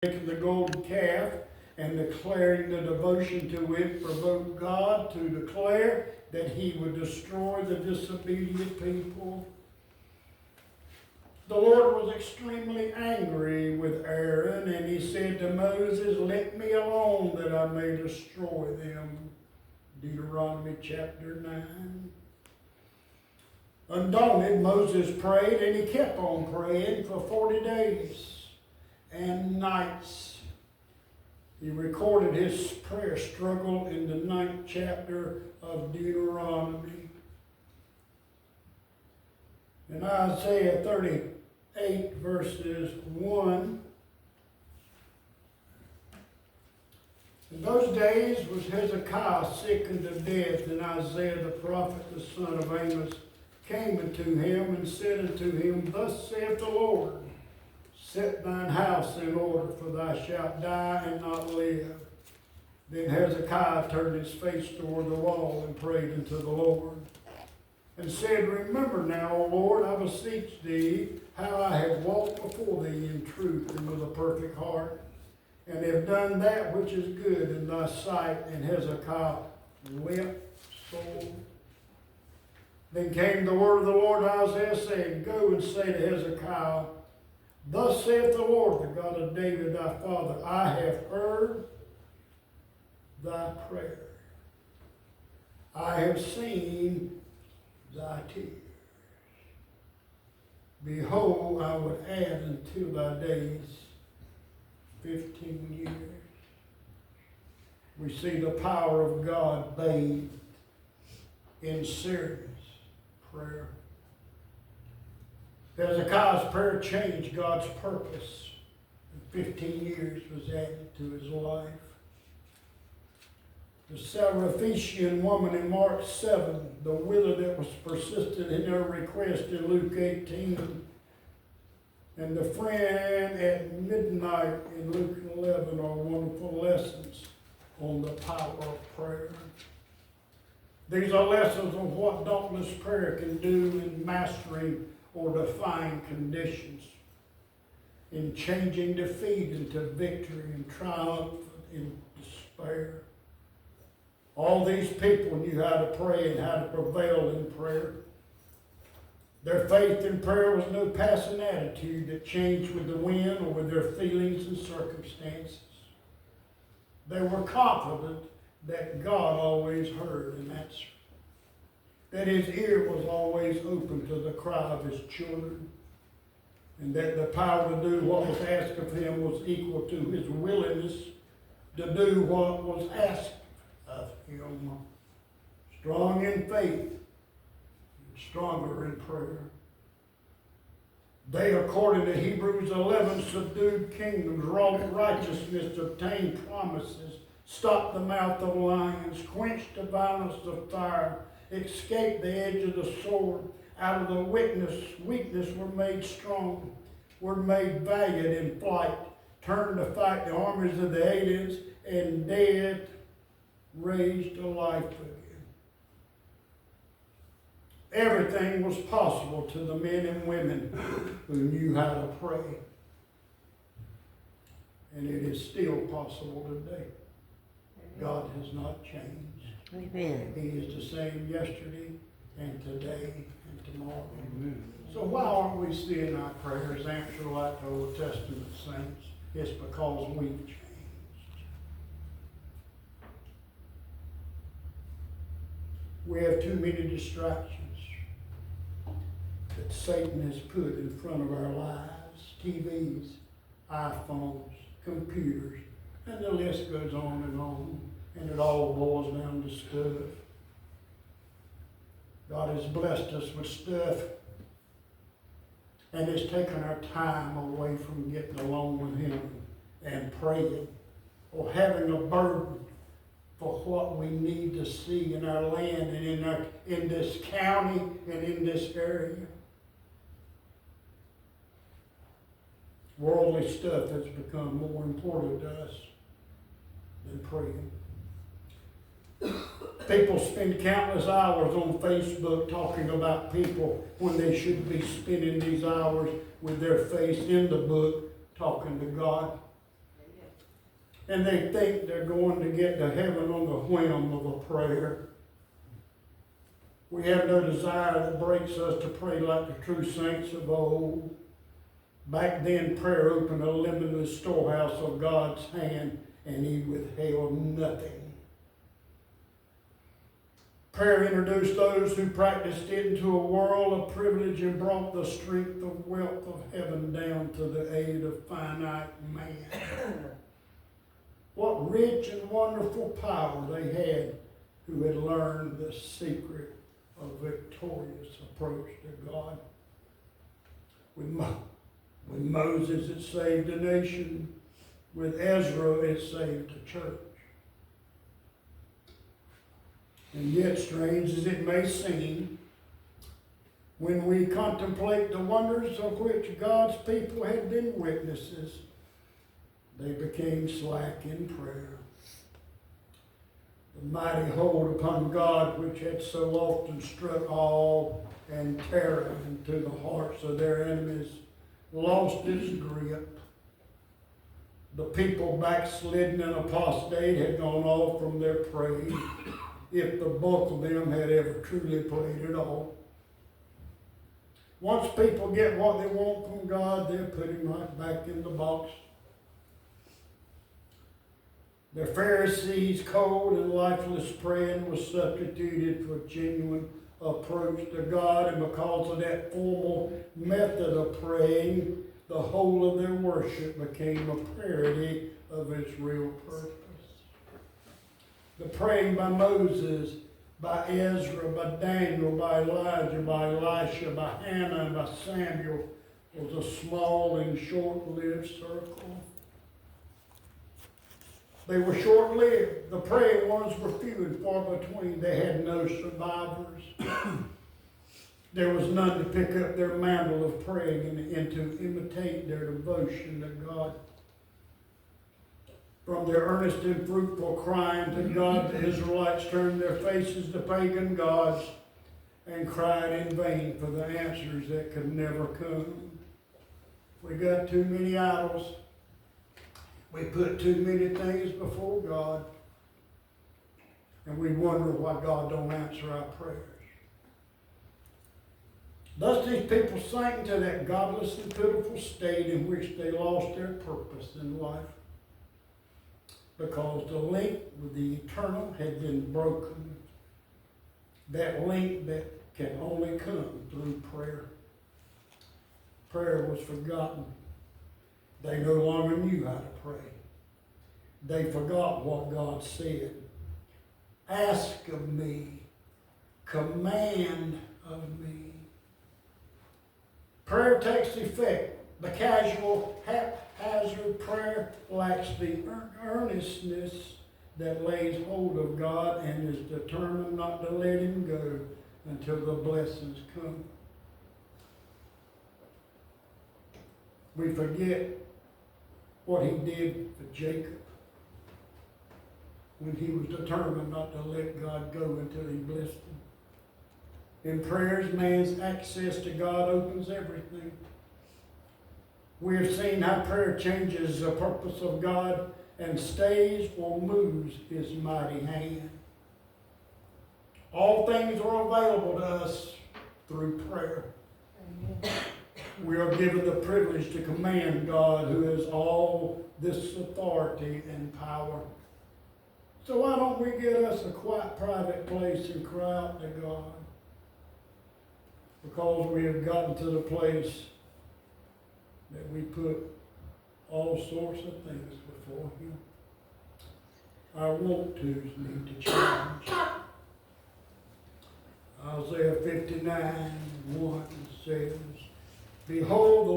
making the golden calf and declaring the devotion to it provoked God to declare that he would destroy the disobedient people. The Lord was extremely angry with Aaron, and he said to Moses, "Let me alone that I may destroy them." Deuteronomy chapter 9. Undaunted, Moses prayed, and he kept on praying for 40 days and nights. He recorded his prayer struggle in the 9th chapter of Deuteronomy. In Isaiah 38 verses 1, in those days was Hezekiah sick unto death, and Isaiah the prophet, the son of Amos, came unto him and said unto him, "Thus saith the Lord, set thine house in order, for thou shalt die and not live." Then Hezekiah turned his face toward the wall and prayed unto the Lord, and said, "Remember now, O Lord, I beseech thee, how I have walked before thee in truth and with a perfect heart, and have done that which is good in thy sight." And Hezekiah wept sore. Then came the word of the Lord to Isaiah, saying, "Go and say to Hezekiah, Thus saith the Lord, the God of David thy father, I have heard thy prayer. I have seen thy tears. Behold, I would add unto thy days 15 years. We see the power of God bathed in serious prayer. Hezekiah's prayer changed God's purpose, and 15 years was added to his life. The Syrophoenician woman in Mark 7, the widow that was persistent in her request in Luke 18, and the friend at midnight in Luke 11 are wonderful lessons on the power of prayer. These are lessons on what dauntless prayer can do in mastering or defying conditions, in changing defeat into victory and triumph in despair. All these people knew how to pray and how to prevail in prayer. Their faith in prayer was no passing attitude that changed with the wind or with their feelings and circumstances. They were confident that God always heard and answered, that his ear was always open to the cry of his children, and that the power to do what was asked of him was equal to his willingness to do what was asked of him. Strong in faith, and stronger in prayer. They, according to Hebrews 11, subdued kingdoms, wrought righteousness, obtained promises, stopped the mouth of lions, quenched the violence of fire, escaped the edge of the sword. Out of the weakness were made strong, were made valiant in flight, turned to fight the armies of the aliens, and dead raised to life again. Everything was possible to the men and women who knew how to pray. And it is still possible today. God has not changed. Amen. He is the same yesterday and today and tomorrow. Amen. So why aren't we seeing our prayers answered like the Old Testament saints? It's because we've changed. We have too many distractions that Satan has put in front of our lives. TVs, iPhones, computers, and the list goes on and on. And it all boils down to stuff. God has blessed us with stuff, and it's taken our time away from getting along with him and praying, or having a burden for what we need to see in our land and in this county and in this area. Worldly stuff has become more important to us than praying. People spend countless hours on Facebook talking about people when they should be spending these hours with their face in the book talking to God. and they think they're going to get to heaven on the whim of a prayer. We have no desire that breaks us to pray like the true saints of old. Back then, prayer opened a limitless storehouse of God's hand, and He withheld nothing. Prayer introduced those who practiced it into a world of privilege and brought the strength of wealth of heaven down to the aid of finite man. What rich and wonderful power they had who had learned the secret of victorious approach to God. With Moses, it saved a nation. With Ezra, it saved a church. And yet, strange as it may seem, when we contemplate the wonders of which God's people had been witnesses, they became slack in prayer. The mighty hold upon God, which had so often struck awe and terror into the hearts of their enemies, lost its grip. The people backslidden and apostate had gone off from their praise, if the bulk of them had ever truly prayed at all. Once people get what they want from God, they're put Him right back in the box. The Pharisees' cold and lifeless praying was substituted for genuine approach to God, and because of that formal method of praying, the whole of their worship became a parody of its real purpose. The praying by Moses, by Ezra, by Daniel, by Elijah, by Elisha, by Hannah, and by Samuel was a small and short-lived circle. They were short-lived. The praying ones were few and far between. They had no survivors. There was none to pick up their mantle of praying and to imitate their devotion to God. From their earnest and fruitful crying to God, the Israelites turned their faces to pagan gods and cried in vain for the answers that could never come. We got too many idols. We put too many things before God, and we wonder why God don't answer our prayers. Thus these people sank into that godless and pitiful state in which they lost their purpose in life, because the link with the eternal had been broken. That link that can only come through prayer. Prayer was forgotten. They no longer knew how to pray. They forgot what God said. Ask of me. Command of me. Prayer takes effect. The casual, haphazard prayer lacks the earnestness that lays hold of God and is determined not to let Him go until the blessings come. We forget what He did for Jacob when he was determined not to let God go until He blessed him. In prayers, man's access to God opens everything. We have seen how prayer changes the purpose of God and stays or moves His mighty hand. All things are available to us through prayer. Amen. We are given the privilege to command God, who has all this authority and power. So why don't we get us a quiet, private place and cry out to God? Because we have gotten to the place that we put all sorts of things before Him. Our want-tos need to change. Isaiah 59:1 says, Behold, the